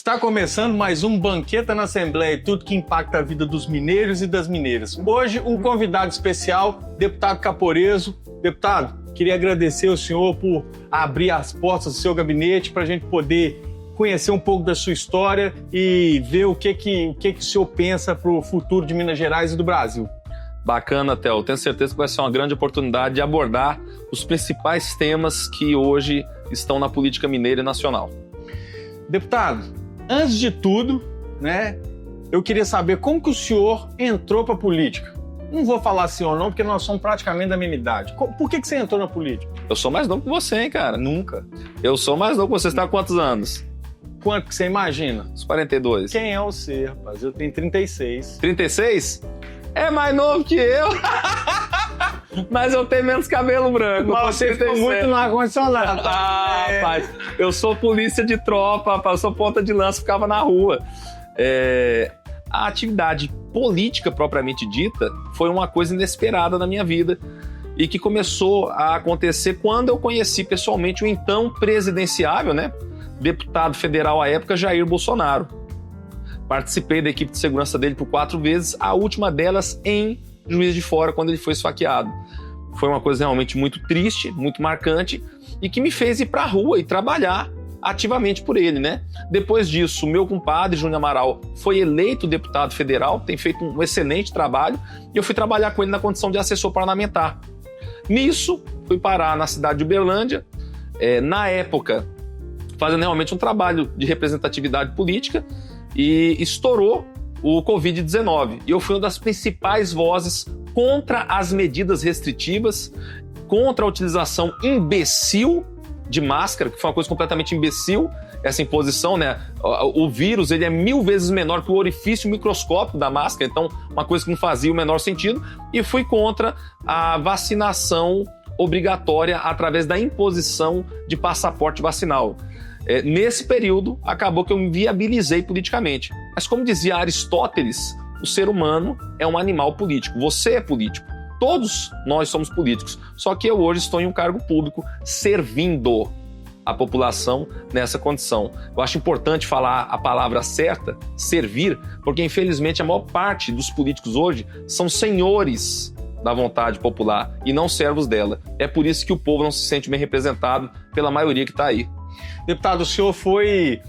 Está começando mais um Banqueta na Assembleia, tudo que impacta a vida dos mineiros e das mineiras. Hoje, um convidado especial, deputado Caporeso. Deputado, queria agradecer ao senhor por abrir as portas do seu gabinete para a gente poder conhecer um pouco da sua história e ver o que o senhor pensa para o futuro de Minas Gerais e do Brasil. Bacana, Theo. Tenho certeza que vai ser uma grande oportunidade de abordar os principais temas que hoje estão na política mineira e nacional. Deputado, antes de tudo, né, eu queria saber como que o senhor entrou para a política. Não vou falar sim ou não, porque nós somos praticamente da mesma idade. Por que você entrou na política? Eu sou mais novo que você, hein, cara? Nunca. Eu sou mais novo que você. Você está há quantos anos? Quanto que você imagina? Os 42. Quem é você, rapaz? Eu tenho 36. 36? É mais novo que eu. Mas eu tenho menos cabelo branco. Mas você ficou muito no ar-condicionado. Rapaz, eu sou polícia de tropa, rapaz, eu sou ponta de lança, ficava na rua. A atividade política propriamente dita foi uma coisa inesperada na minha vida e que começou a acontecer quando eu conheci pessoalmente o então presidenciável, né, deputado federal à época, Jair Bolsonaro. Participei da equipe de segurança dele por 4 vezes, a última delas em Juiz de Fora, quando ele foi esfaqueado. Foi uma coisa realmente muito triste, muito marcante, e que me fez ir para a rua e trabalhar ativamente por ele, né? Depois disso, meu compadre, Júnior Amaral, foi eleito deputado federal, tem feito um excelente trabalho, e eu fui trabalhar com ele na condição de assessor parlamentar. Nisso, fui parar na cidade de Uberlândia, na época, fazendo realmente um trabalho de representatividade política, e estourou o Covid-19. E eu fui uma das principais vozes contra as medidas restritivas, contra a utilização imbecil de máscara, que foi uma coisa completamente imbecil, essa imposição, né? O vírus, ele é 1000 vezes menor que o orifício microscópico da máscara, então uma coisa que não fazia o menor sentido, e fui contra a vacinação obrigatória através da imposição de passaporte vacinal. Nesse período, acabou que eu me viabilizei politicamente. Mas como dizia Aristóteles, o ser humano é um animal político. Você é político. Todos nós somos políticos. Só que eu hoje estou em um cargo público servindo a população nessa condição. Eu acho importante falar a palavra certa, servir, porque infelizmente a maior parte dos políticos hoje são senhores da vontade popular e não servos dela. É por isso que o povo não se sente bem representado pela maioria que está aí. Deputado, o senhor foi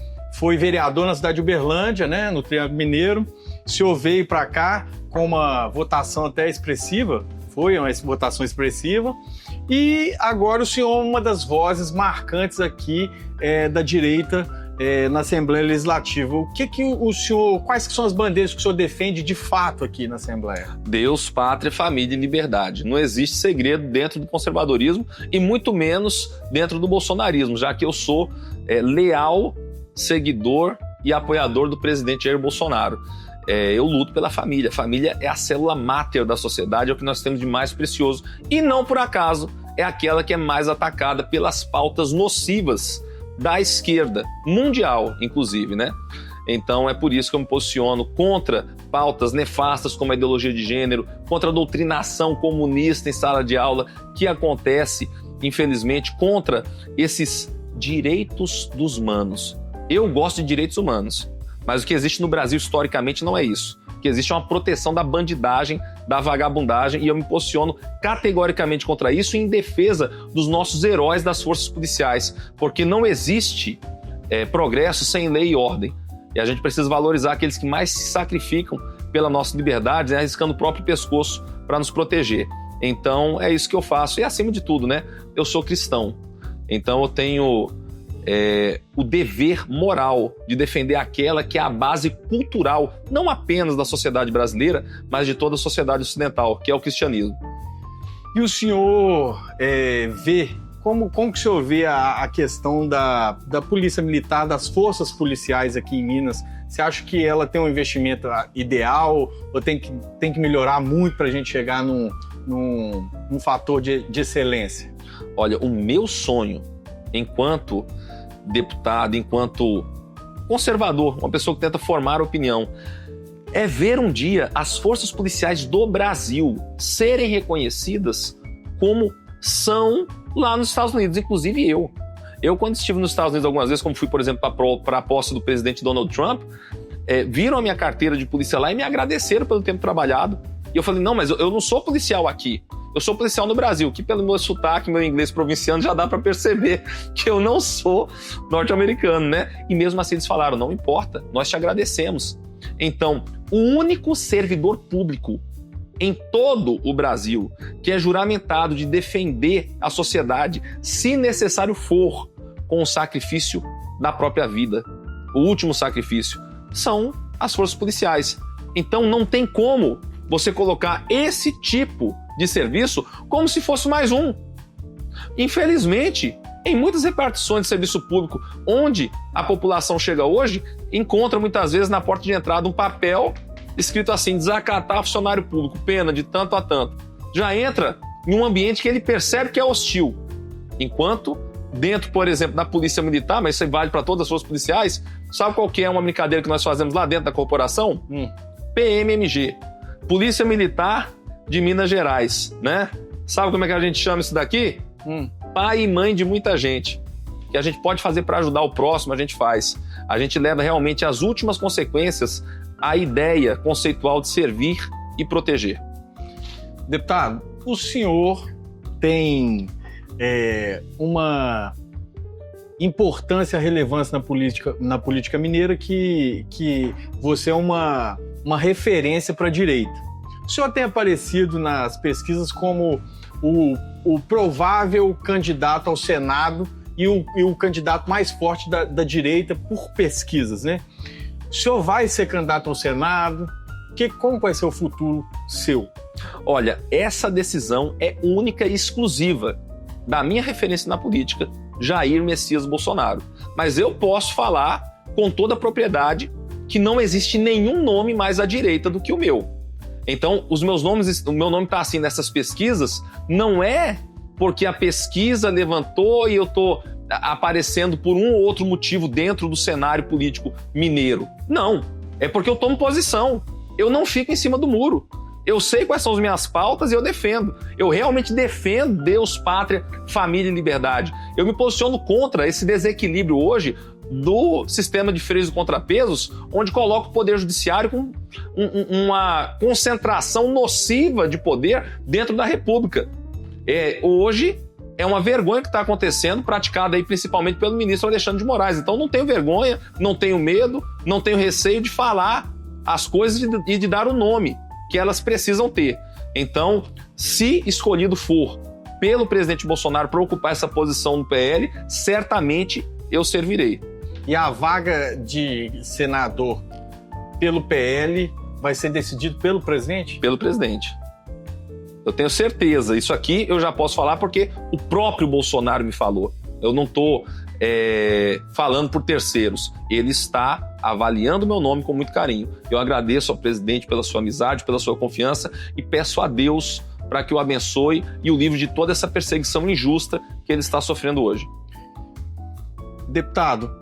vereador na cidade de Uberlândia, né, no Triângulo Mineiro. O senhor veio para cá com uma votação até expressiva, foi uma votação expressiva, e agora o senhor é uma das vozes marcantes aqui da direita na Assembleia Legislativa. Quais que são as bandeiras que o senhor defende de fato aqui na Assembleia? Deus, pátria, família e liberdade. Não existe segredo dentro do conservadorismo e muito menos dentro do bolsonarismo, já que eu sou leal seguidor e apoiador do presidente Jair Bolsonaro. Eu luto pela família. A família é a célula máter da sociedade, é o que nós temos de mais precioso. E não por acaso é aquela que é mais atacada pelas pautas nocivas da esquerda, mundial, inclusive, né? Então é por isso que eu me posiciono contra pautas nefastas como a ideologia de gênero, contra a doutrinação comunista em sala de aula, que acontece, infelizmente, contra esses direitos dos humanos. Eu gosto de direitos humanos, mas o que existe no Brasil historicamente não é isso. O que existe é uma proteção da bandidagem, da vagabundagem, e eu me posiciono categoricamente contra isso em defesa dos nossos heróis das forças policiais, porque não existe progresso sem lei e ordem. E a gente precisa valorizar aqueles que mais se sacrificam pela nossa liberdade, né, arriscando o próprio pescoço para nos proteger. Então é isso que eu faço. E acima de tudo, né, eu sou cristão. Então eu tenho o dever moral de defender aquela que é a base cultural, não apenas da sociedade brasileira, mas de toda a sociedade ocidental, que é o cristianismo. E o senhor vê, como que o senhor vê a questão da polícia militar, das forças policiais aqui em Minas? Você acha que ela tem um investimento ideal ou tem que melhorar muito para a gente chegar num fator de excelência? Olha, o meu sonho, enquanto deputado, enquanto conservador, uma pessoa que tenta formar opinião, é ver um dia as forças policiais do Brasil serem reconhecidas como são lá nos Estados Unidos, inclusive eu. Eu, quando estive nos Estados Unidos algumas vezes, como fui, por exemplo, para a posse do presidente Donald Trump, viram a minha carteira de polícia lá e me agradeceram pelo tempo trabalhado. E eu falei, não, mas eu não sou policial aqui. Eu sou policial no Brasil, que pelo meu sotaque, meu inglês provinciano, já dá para perceber que eu não sou norte-americano, né? E mesmo assim eles falaram, não importa, nós te agradecemos. Então, o único servidor público em todo o Brasil que é juramentado de defender a sociedade, se necessário for, com o sacrifício da própria vida, o último sacrifício, são as forças policiais. Então não tem como você colocar esse tipo de serviço como se fosse mais um. Infelizmente, em muitas repartições de serviço público, onde a população chega hoje, encontra muitas vezes na porta de entrada um papel escrito assim, desacatar funcionário público, pena de tanto a tanto. Já entra em um ambiente que ele percebe que é hostil. Enquanto dentro, por exemplo, da polícia militar, mas isso vale para todas as forças policiais, sabe qual que é uma brincadeira que nós fazemos lá dentro da corporação? PMMG, Polícia Militar de Minas Gerais, né? Sabe como é que a gente chama isso daqui? Pai e mãe de muita gente. Que a gente pode fazer para ajudar o próximo, a gente faz. A gente leva realmente às últimas consequências a ideia conceitual de servir e proteger. Deputado, o senhor tem uma importância, relevância na política mineira que você é uma referência para a direita. O senhor tem aparecido nas pesquisas como o provável candidato ao Senado e o candidato mais forte da direita por pesquisas, né? O senhor vai ser candidato ao Senado? Como vai ser o futuro seu? Olha, essa decisão é única e exclusiva da minha referência na política, Jair Messias Bolsonaro. Mas eu posso falar com toda a propriedade que não existe nenhum nome mais à direita do que o meu. Então, o meu nome está assim nessas pesquisas, não é porque a pesquisa levantou e eu estou aparecendo por um ou outro motivo dentro do cenário político mineiro. Não, é porque eu tomo posição. Eu não fico em cima do muro. Eu sei quais são as minhas pautas e eu defendo. Eu realmente defendo Deus, pátria, família e liberdade. Eu me posiciono contra esse desequilíbrio hoje do sistema de freios e contrapesos, onde coloca o poder judiciário com uma concentração nociva de poder dentro da República. Hoje é uma vergonha que está acontecendo, praticada aí principalmente pelo ministro Alexandre de Moraes. Então não tenho vergonha, não tenho medo, não tenho receio de falar as coisas e de dar o nome que elas precisam ter. Então, se escolhido for pelo presidente Bolsonaro para ocupar essa posição no PL, certamente eu servirei. E a vaga de senador pelo PL vai ser decidido pelo presidente? Pelo presidente. Eu tenho certeza. Isso aqui eu já posso falar porque o próprio Bolsonaro me falou. Eu não estou falando por terceiros. Ele está avaliando meu nome com muito carinho. Eu agradeço ao presidente pela sua amizade, pela sua confiança e peço a Deus para que o abençoe e o livre de toda essa perseguição injusta que ele está sofrendo hoje. Deputado,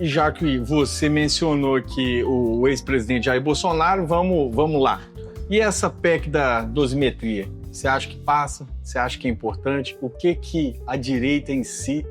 já que você mencionou aqui o ex-presidente Jair Bolsonaro, vamos lá. E essa PEC da dosimetria? Você acha que passa? Você acha que é importante? O que a direita em si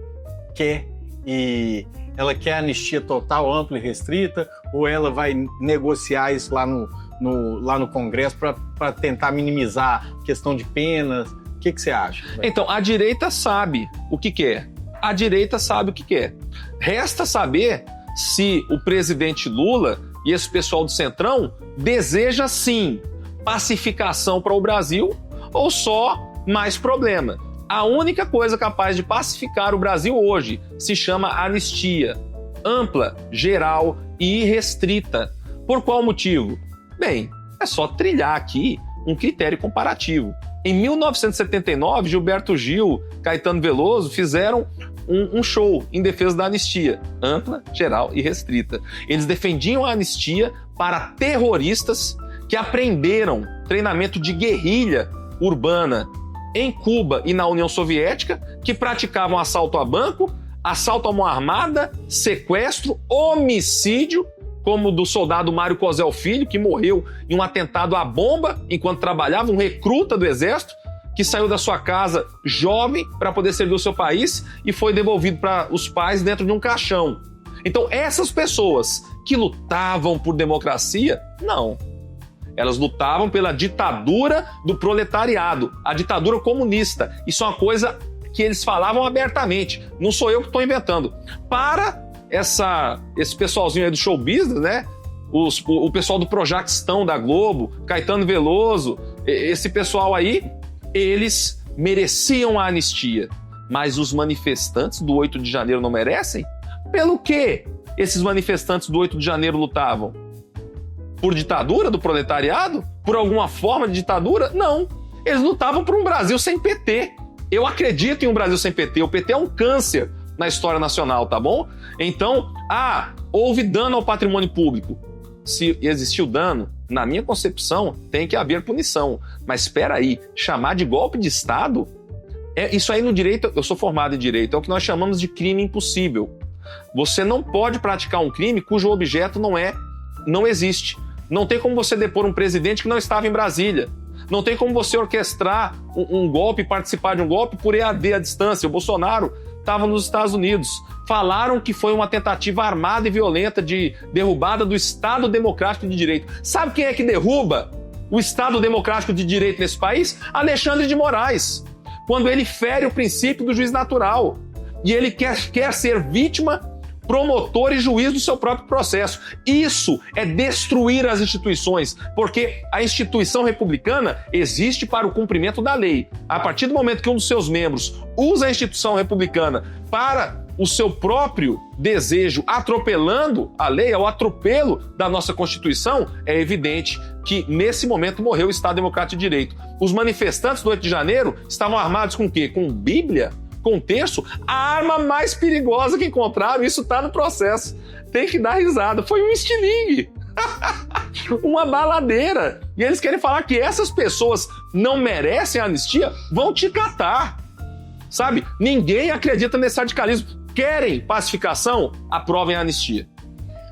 quer? E ela quer anistia total, ampla e restrita? Ou ela vai negociar isso lá no Congresso para tentar minimizar a questão de penas? O que você acha? Então, a direita sabe o que quer. A direita sabe o que quer. Resta saber se o presidente Lula e esse pessoal do Centrão deseja, sim, pacificação para o Brasil ou só mais problema. A única coisa capaz de pacificar o Brasil hoje se chama anistia. Ampla, geral e irrestrita. Por qual motivo? Bem, é só trilhar aqui um critério comparativo. Em 1979, Gilberto Gil, Caetano Veloso fizeram um show em defesa da anistia, ampla, geral e restrita. Eles defendiam a anistia para terroristas que aprenderam treinamento de guerrilha urbana em Cuba e na União Soviética, que praticavam assalto a banco, assalto a mão armada, sequestro, homicídio, como o do soldado Mário Cosel Filho, que morreu em um atentado à bomba enquanto trabalhava, um recruta do exército, que saiu da sua casa jovem para poder servir o seu país e foi devolvido para os pais dentro de um caixão. Então, essas pessoas que lutavam por democracia, não. Elas lutavam pela ditadura do proletariado, a ditadura comunista. Isso é uma coisa que eles falavam abertamente. Não sou eu que estou inventando. Para esse pessoalzinho aí do show business, né? O pessoal do Projaquistão da Globo, Caetano Veloso, esse pessoal aí, eles mereciam a anistia. Mas os manifestantes do 8 de janeiro não merecem? Pelo que esses manifestantes do 8 de janeiro lutavam? Por ditadura do proletariado? Por alguma forma de ditadura? Não. Eles lutavam por um Brasil sem PT. Eu acredito em um Brasil sem PT. O PT é um câncer na história nacional, tá bom? Então, houve dano ao patrimônio público. Se existiu dano, na minha concepção, tem que haver punição. Mas espera aí, chamar de golpe de Estado? Isso aí no direito, eu sou formado em direito, é o que nós chamamos de crime impossível. Você não pode praticar um crime cujo objeto não existe. Não tem como você depor um presidente que não estava em Brasília. Não tem como você orquestrar um golpe, participar de um golpe por EAD à distância. O Bolsonaro estava nos Estados Unidos. Falaram que foi uma tentativa armada e violenta de derrubada do Estado Democrático de Direito. Sabe quem é que derruba o Estado Democrático de Direito nesse país? Alexandre de Moraes. Quando ele fere o princípio do juiz natural. E ele quer ser vítima, promotor e juiz do seu próprio processo. Isso é destruir as instituições, porque a instituição republicana existe para o cumprimento da lei. A partir do momento que um dos seus membros usa a instituição republicana para o seu próprio desejo, atropelando a lei, ao atropelo da nossa Constituição, é evidente que nesse momento morreu o Estado Democrático de Direito. Os manifestantes do 8 de janeiro estavam armados com o quê? Com Bíblia? Com terço? A arma mais perigosa que encontraram, isso está no processo. Tem que dar risada. Foi um estilingue. Uma baladeira. E eles querem falar que essas pessoas não merecem a anistia? Vão te catar. Sabe? Ninguém acredita nesse radicalismo. Querem pacificação? Aprovem a anistia.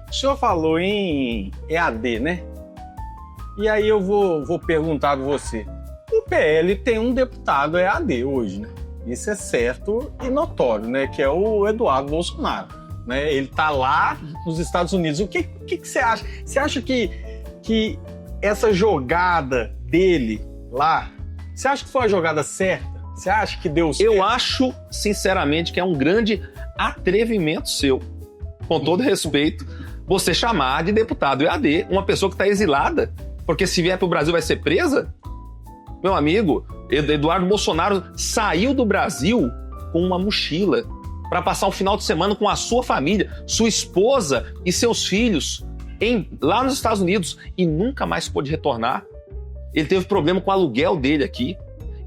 O senhor falou em EAD, né? E aí eu vou perguntar a você. O PL tem um deputado EAD hoje, né? Isso é certo e notório, né? Que é o Eduardo Bolsonaro, né? Ele tá lá nos Estados Unidos. O que você acha? Você acha que essa jogada dele lá, você acha que foi a jogada certa? Você acha que deu certo? Eu acho, sinceramente, que é um grande atrevimento seu, com todo respeito, você chamar de deputado EAD uma pessoa que está exilada, porque se vier para o Brasil vai ser presa? Meu amigo, Eduardo Bolsonaro saiu do Brasil com uma mochila para passar um final de semana com a sua família, sua esposa e seus filhos lá nos Estados Unidos e nunca mais pôde retornar. Ele teve problema com o aluguel dele aqui.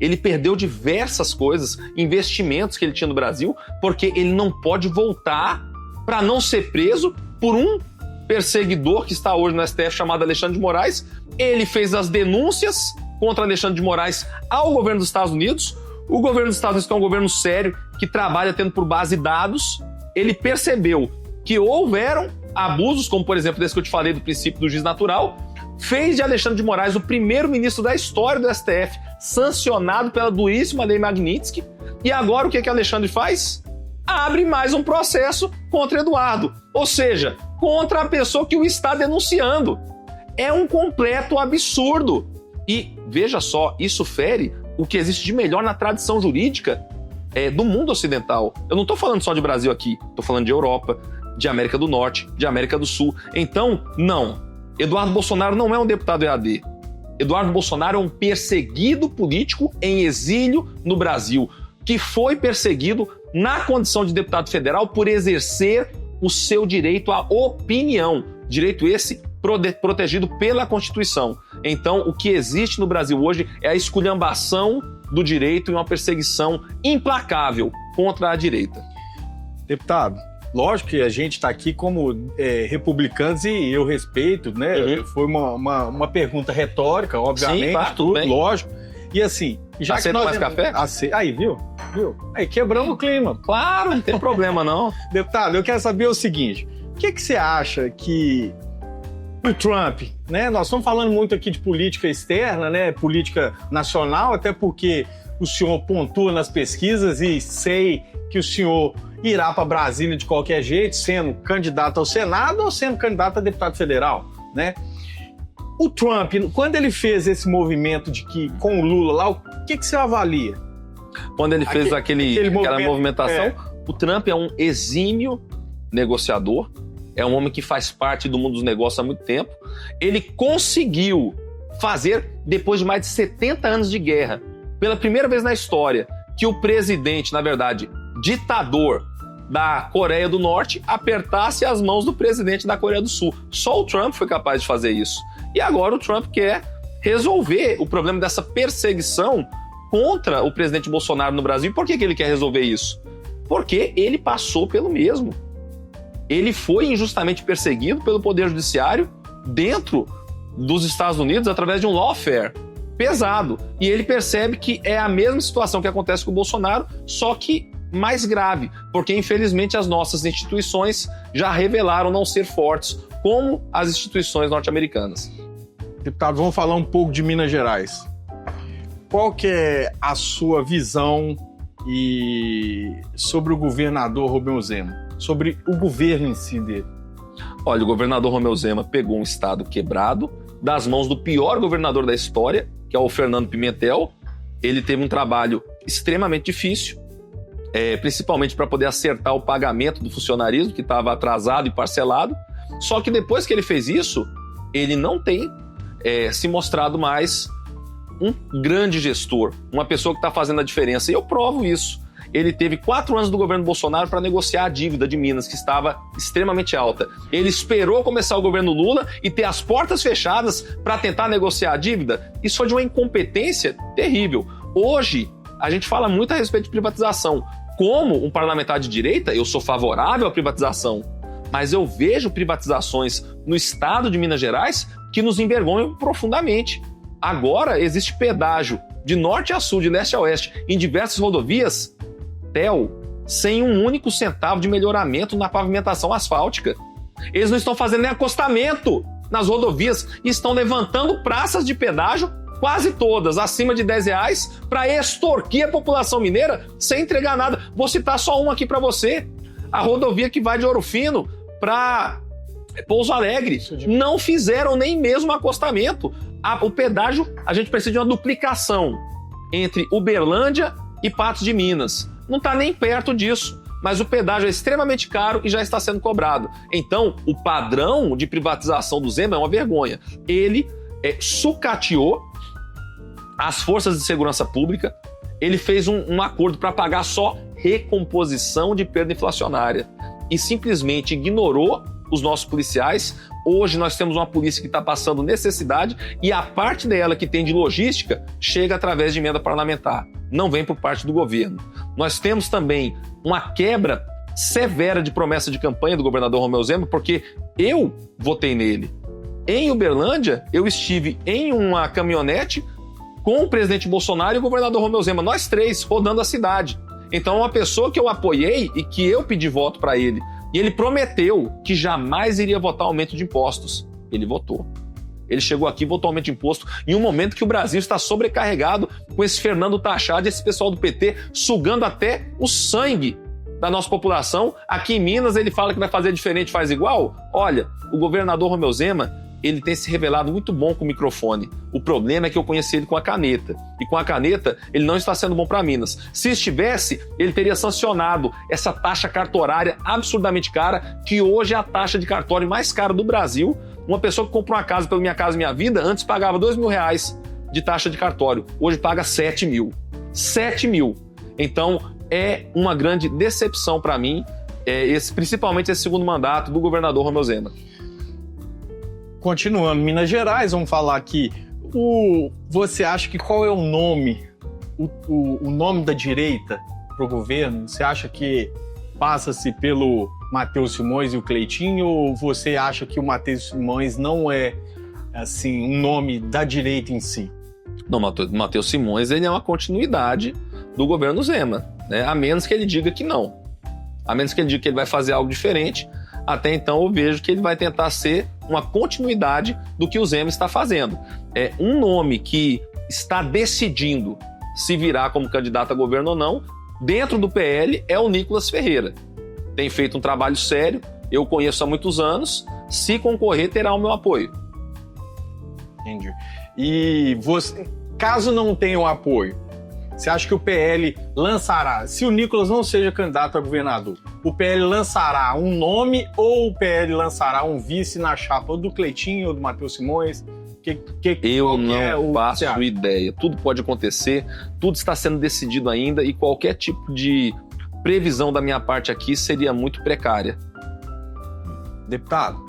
Ele perdeu diversas coisas, investimentos que ele tinha no Brasil, porque ele não pode voltar para não ser preso por um perseguidor que está hoje no STF chamado Alexandre de Moraes. Ele fez as denúncias contra Alexandre de Moraes ao governo dos Estados Unidos. O governo dos Estados Unidos, que é um governo sério, que trabalha tendo por base dados, ele percebeu que houveram abusos, como por exemplo desse que eu te falei do princípio do juiz natural, fez de Alexandre de Moraes o primeiro ministro da história do STF, sancionado pela duríssima lei Magnitsky, e agora o que Alexandre faz? Abre mais um processo contra Eduardo, ou seja, contra a pessoa que o está denunciando. É um completo absurdo. E, veja só, isso fere o que existe de melhor na tradição jurídica do mundo ocidental. Eu não estou falando só de Brasil aqui, estou falando de Europa, de América do Norte, de América do Sul. Então, não. Eduardo Bolsonaro não é um deputado EAD. Eduardo Bolsonaro é um perseguido político em exílio no Brasil, que foi perseguido na condição de deputado federal por exercer o seu direito à opinião. Direito esse protegido pela Constituição. Então, o que existe no Brasil hoje é a esculhambação do direito e uma perseguição implacável contra a direita. Deputado, lógico que a gente está aqui como republicanos e eu respeito, né? Uhum. Foi uma pergunta retórica, obviamente. Sim, claro, tudo bem. Lógico. E assim, já aceita que nós... mais café? Aí, viu? Aí, quebramos o clima. Claro, não tem problema não. Deputado, eu quero saber o seguinte, o que você acha que o Trump, né? Nós estamos falando muito aqui de política externa, né? Política nacional, até porque o senhor pontua nas pesquisas e sei que o senhor irá para Brasília de qualquer jeito, sendo candidato ao Senado ou sendo candidato a deputado federal, né? O Trump, quando ele fez esse movimento com o Lula lá, o que você avalia? Quando ele fez aquela movimentação, o Trump é um exímio negociador, é um homem que faz parte do mundo dos negócios há muito tempo. Ele conseguiu fazer, depois de mais de 70 anos de guerra, pela primeira vez na história, que o presidente, na verdade, ditador da Coreia do Norte, apertasse as mãos do presidente da Coreia do Sul. Só o Trump foi capaz de fazer isso. E agora o Trump quer resolver o problema dessa perseguição contra o presidente Bolsonaro no Brasil. E por que ele quer resolver isso? Porque ele passou pelo mesmo. Ele foi injustamente perseguido pelo Poder Judiciário dentro dos Estados Unidos através de um lawfare pesado. E ele percebe que é a mesma situação que acontece com o Bolsonaro, só que mais grave, porque infelizmente as nossas instituições já revelaram não ser fortes como as instituições norte-americanas. Deputado, vamos falar um pouco de Minas Gerais. Qual que é a sua visão sobre o governador Romeu Zema? Sobre o governo em si dele? Olha, o governador Romeu Zema pegou um estado quebrado das mãos do pior governador da história, que é o Fernando Pimentel. Ele teve um trabalho extremamente difícil, principalmente para poder acertar o pagamento do funcionarismo, que estava atrasado e parcelado. Só que depois que ele fez isso, ele não tem se mostrado mais um grande gestor, uma pessoa que está fazendo a diferença. E eu provo isso. Ele teve 4 anos do governo Bolsonaro para negociar a dívida de Minas, que estava extremamente alta. Ele esperou começar o governo Lula e ter as portas fechadas para tentar negociar a dívida. Isso foi de uma incompetência terrível. Hoje, a gente fala muito a respeito de privatização. Como um parlamentar de direita, eu sou favorável à privatização, mas eu vejo privatizações no estado de Minas Gerais que nos envergonham profundamente. Agora existe pedágio de norte a sul, de leste a oeste, em diversas rodovias, sem um único centavo de melhoramento na pavimentação asfáltica. Eles não estão fazendo nem acostamento nas rodovias e estão levantando praças de pedágio, quase todas, acima de R$10, para extorquir a população mineira sem entregar nada. Vou citar só uma aqui para você. A rodovia que vai de Ouro Fino para Pouso Alegre. Não fizeram nem mesmo acostamento. O pedágio, a gente precisa de uma duplicação entre Uberlândia e Patos de Minas. Não está nem perto disso, mas o pedágio é extremamente caro e já está sendo cobrado. Então, o padrão de privatização do Zema é uma vergonha. Ele sucateou as forças de segurança pública, ele fez um acordo para pagar só recomposição de perda inflacionária e simplesmente ignorou os nossos policiais. Hoje nós temos uma polícia que está passando necessidade e a parte dela que tem de logística chega através de emenda parlamentar, não vem por parte do governo. Nós temos também uma quebra severa de promessa de campanha do governador Romeu Zema, porque eu votei nele. Em Uberlândia, eu estive em uma caminhonete com o presidente Bolsonaro e o governador Romeu Zema, nós 3, rodando a cidade. Então, uma pessoa que eu apoiei e que eu pedi voto para ele, e ele prometeu que jamais iria votar aumento de impostos. Ele votou. Ele chegou aqui e votou aumento de imposto em um momento que o Brasil está sobrecarregado com esse Fernando Tachad, esse pessoal do PT, sugando até o sangue da nossa população. Aqui em Minas ele fala que vai fazer diferente, faz igual. Olha, o governador Romeu Zema, ele tem se revelado muito bom com o microfone. O problema é que eu conheci ele com a caneta. E com a caneta, ele não está sendo bom para Minas. Se estivesse, ele teria sancionado essa taxa cartorária absurdamente cara, que hoje é a taxa de cartório mais cara do Brasil. Uma pessoa que comprou uma casa pelo Minha Casa Minha Vida, antes pagava R$2.000 de taxa de cartório. Hoje paga 7 mil. 7 mil. Então, é uma grande decepção para mim, principalmente esse segundo mandato do governador Romeu Zema. Continuando, Minas Gerais, vamos falar aqui. Você acha que qual é o nome, o nome da direita para o governo? Você acha que passa-se pelo Matheus Simões e o Cleitinho, ou você acha que o Matheus Simões não é assim, um nome da direita em si? Não, Matheus Simões ele é uma continuidade do governo Zema, né? A menos que ele diga que não. A menos que ele diga que ele vai fazer algo diferente. Até então eu vejo que ele vai tentar ser uma continuidade do que o Zema está fazendo. É um nome que está decidindo se virar como candidato a governo ou não, dentro do PL é o Nicolas Ferreira. Tem feito um trabalho sério, eu conheço há muitos anos, se concorrer terá o meu apoio. Entendi. E você, caso não tenha o apoio, você acha que o PL lançará, se o Nicolas não seja candidato a governador, o PL lançará um nome ou o PL lançará um vice na chapa do Cleitinho ou do Matheus Simões? Eu não faço ideia. Tudo pode acontecer, tudo está sendo decidido ainda e qualquer tipo de previsão da minha parte aqui seria muito precária. Deputado,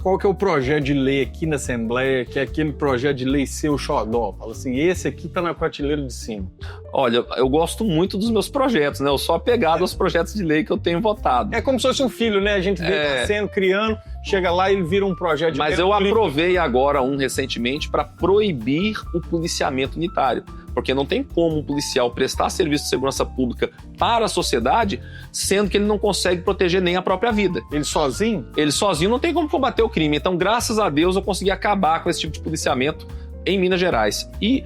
qual que é o projeto de lei aqui na Assembleia, que é aquele projeto de lei seu xodó? Fala assim, esse aqui tá na prateleira de cima. Olha, eu gosto muito dos meus projetos, né? Eu sou apegado aos projetos de lei que eu tenho votado. É como se fosse um filho, né? A gente vê nascendo, criando, chega lá e ele vira um projeto de lei. Mas eu aprovei agora recentemente para proibir o policiamento unitário. Porque não tem como um policial prestar serviço de segurança pública para a sociedade, sendo que ele não consegue proteger nem a própria vida. Ele sozinho? Ele sozinho não tem como combater o crime. Então, graças a Deus, eu consegui acabar com esse tipo de policiamento em Minas Gerais. E,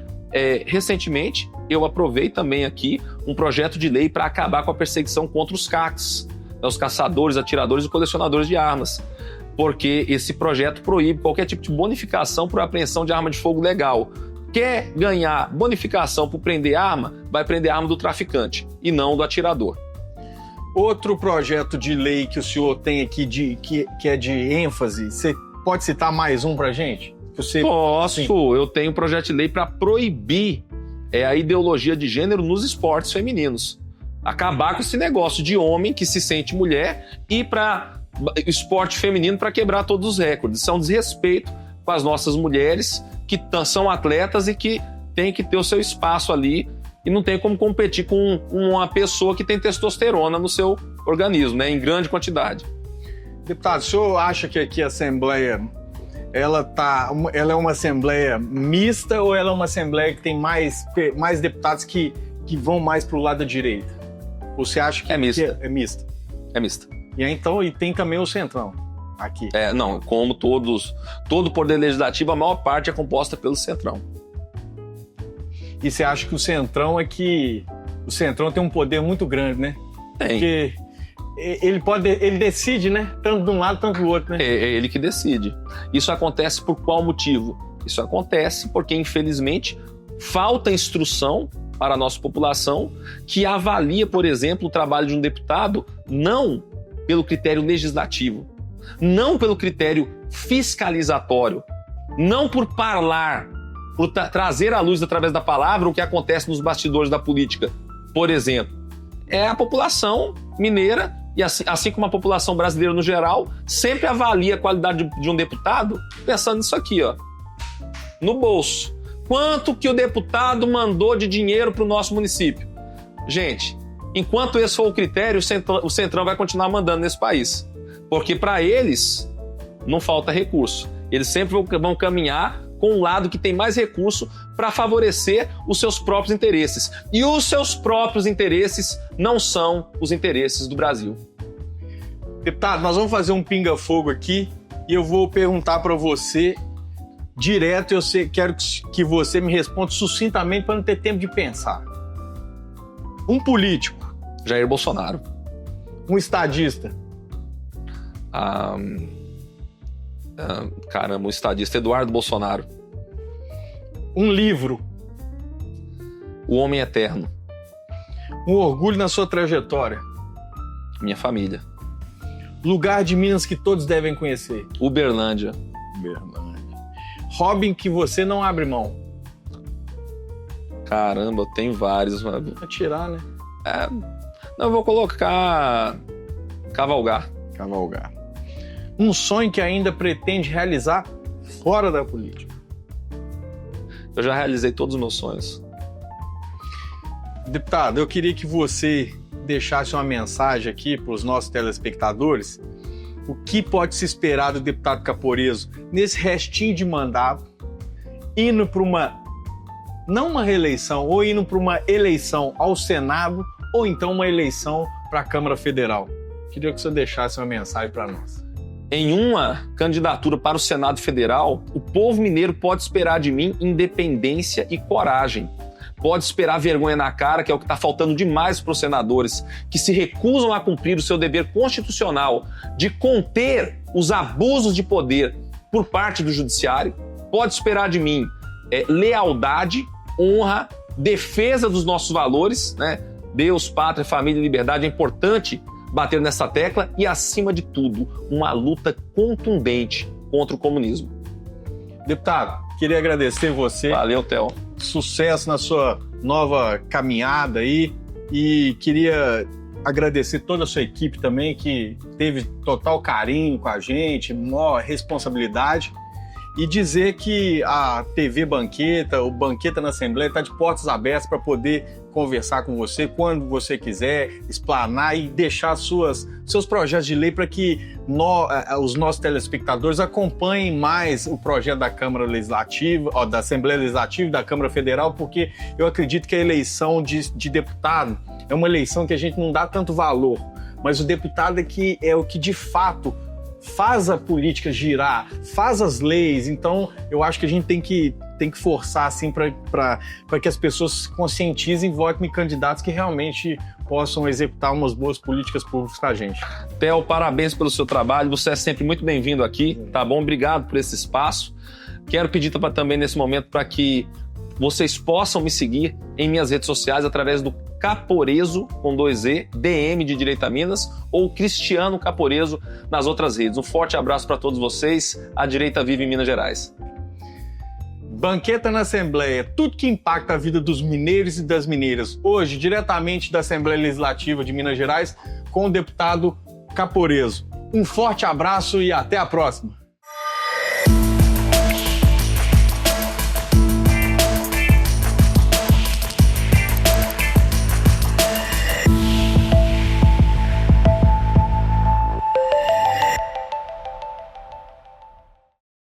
recentemente, eu aprovei também aqui um projeto de lei para acabar com a perseguição contra os CACs, os caçadores, atiradores e colecionadores de armas. Porque esse projeto proíbe qualquer tipo de bonificação por apreensão de arma de fogo legal. Quer ganhar bonificação por prender arma, vai prender arma do traficante e não do atirador. Outro projeto de lei que o senhor tem aqui que é de ênfase, você pode citar mais um pra gente? Posso, eu tenho um projeto de lei para proibir a ideologia de gênero nos esportes femininos. Acabar com esse negócio de homem que se sente mulher e para esporte feminino para quebrar todos os recordes. Isso é um desrespeito com as nossas mulheres que são atletas e que tem que ter o seu espaço ali e não tem como competir com uma pessoa que tem testosterona no seu organismo, né, em grande quantidade. Deputado, o senhor acha que aqui a Assembleia ela é uma Assembleia mista ou ela é uma Assembleia que tem mais deputados que vão mais para o lado da direita? Ou você acha que é mista? É mista. É mista. E tem também o Centrão aqui. Não, como todo o poder legislativo, a maior parte é composta pelo Centrão. E você acha que o Centrão o Centrão tem um poder muito grande, né? Tem. Porque ele decide, né? Tanto de um lado, tanto do outro, né? É ele que decide. Isso acontece por qual motivo? Isso acontece porque, infelizmente, falta instrução para a nossa população que avalia, por exemplo, o trabalho de um deputado não pelo critério legislativo, não pelo critério fiscalizatório, não por falar, por trazer à luz através da palavra o que acontece nos bastidores da política. Por exemplo, é a população mineira, e assim como a população brasileira no geral, sempre avalia a qualidade de um deputado pensando nisso aqui, ó, no bolso. Quanto que o deputado mandou de dinheiro para o nosso município? Gente, enquanto esse for o critério, o Centrão vai continuar mandando nesse país. Porque para eles não falta recurso. Eles sempre vão caminhar com um lado que tem mais recurso para favorecer os seus próprios interesses. E os seus próprios interesses não são os interesses do Brasil. Deputado, nós vamos fazer um pinga-fogo aqui e eu vou perguntar para você direto. Quero que você me responda sucintamente para não ter tempo de pensar. Um político. Jair Bolsonaro. Um estadista. O estadista Eduardo Bolsonaro. Um livro. O Homem Eterno. Um orgulho na sua trajetória. Minha família. Lugar de Minas que todos devem conhecer. Uberlândia. Hobby que você não abre mão. Caramba, eu tenho vários. Vou tirar, né? Eu vou colocar cavalgar. Um sonho que ainda pretende realizar fora da política. Eu já realizei todos os meus sonhos. Deputado, eu queria que você deixasse uma mensagem aqui para os nossos telespectadores. O que pode se esperar do deputado Caporeso nesse restinho de mandato, indo para não uma reeleição, ou indo para uma eleição ao Senado, ou então uma eleição para a Câmara Federal? Queria que você deixasse uma mensagem para nós. Em uma candidatura para o Senado Federal, o povo mineiro pode esperar de mim independência e coragem pode esperar vergonha na cara, que é o que está faltando demais para os senadores, que se recusam a cumprir o seu dever constitucional de conter os abusos de poder por parte do judiciário. Pode esperar de mim lealdade, honra, defesa dos nossos valores, né? Deus, pátria, família e liberdade. É importante bater nessa tecla e, acima de tudo, uma luta contundente contra o comunismo. Deputado, queria agradecer você. Valeu, Theo. Sucesso na sua nova caminhada aí, e queria agradecer toda a sua equipe também, que teve total carinho com a gente, maior responsabilidade, e dizer que a TV Banqueta, o Banqueta na Assembleia, está de portas abertas para poder conversar com você quando você quiser, explanar e deixar seus projetos de lei para que os nossos telespectadores acompanhem mais o projeto da Câmara Legislativa, da Assembleia Legislativa e da Câmara Federal, porque eu acredito que a eleição de deputado é uma eleição que a gente não dá tanto valor, mas o deputado é o que de fato faz a política girar, faz as leis. Então eu acho que a gente tem que forçar assim para que as pessoas se conscientizem e votem em candidatos que realmente possam executar umas boas políticas públicas para a gente. Theo, parabéns pelo seu trabalho, você é sempre muito bem-vindo aqui, tá bom? Obrigado por esse espaço. Quero pedir também nesse momento para que vocês possam me seguir em minhas redes sociais através do Caporeso, com 2E, DM de Direita Minas, ou Cristiano Caporeso nas outras redes. Um forte abraço para todos vocês. A direita vive em Minas Gerais. Banqueta na Assembleia, tudo que impacta a vida dos mineiros e das mineiras. Hoje, diretamente da Assembleia Legislativa de Minas Gerais, com o deputado Caporeso. Um forte abraço e até a próxima.